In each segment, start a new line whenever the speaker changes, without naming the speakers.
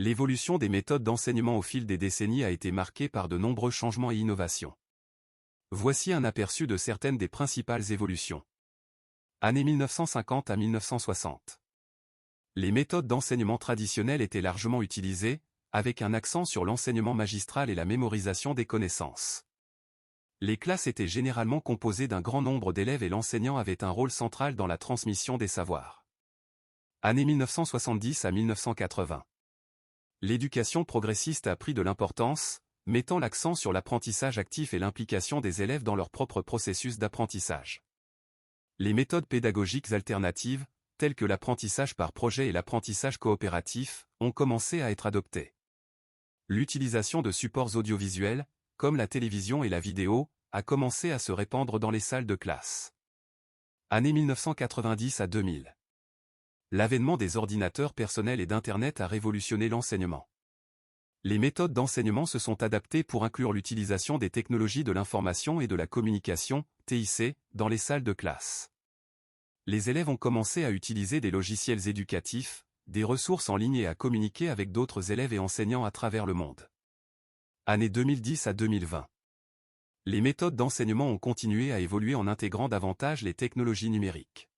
L'évolution des méthodes d'enseignement au fil des décennies a été marquée par de nombreux changements et innovations. Voici un aperçu de certaines des principales évolutions. Années 1950 à 1960. Les méthodes d'enseignement traditionnelles étaient largement utilisées, avec un accent sur l'enseignement magistral et la mémorisation des connaissances. Les classes étaient généralement composées d'un grand nombre d'élèves et l'enseignant avait un rôle central dans la transmission des savoirs. Années 1970 à 1980. L'éducation progressiste a pris de l'importance, mettant l'accent sur l'apprentissage actif et l'implication des élèves dans leur propre processus d'apprentissage. Les méthodes pédagogiques alternatives, telles que l'apprentissage par projet et l'apprentissage coopératif, ont commencé à être adoptées. L'utilisation de supports audiovisuels, comme la télévision et la vidéo, a commencé à se répandre dans les salles de classe. Années 1990 à 2000. L'avènement des ordinateurs personnels et d'Internet a révolutionné l'enseignement. Les méthodes d'enseignement se sont adaptées pour inclure l'utilisation des technologies de l'information et de la communication, TIC, dans les salles de classe. Les élèves ont commencé à utiliser des logiciels éducatifs, des ressources en ligne et à communiquer avec d'autres élèves et enseignants à travers le monde. Années 2010 à 2020. Les méthodes d'enseignement ont continué à évoluer en intégrant davantage les technologies numériques.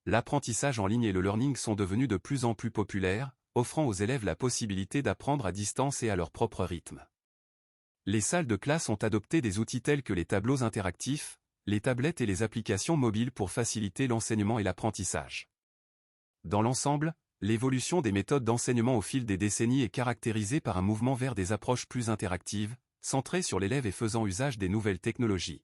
L'apprentissage en ligne et le learning sont devenus de plus en plus populaires, offrant aux élèves la possibilité d'apprendre à distance et à leur propre rythme. Les salles de classe ont adopté des outils tels que les tableaux interactifs, les tablettes et les applications mobiles pour faciliter l'enseignement et l'apprentissage. Dans l'ensemble, l'évolution des méthodes d'enseignement au fil des décennies est caractérisée par un mouvement vers des approches plus interactives, centrées sur l'élève et faisant usage des nouvelles technologies.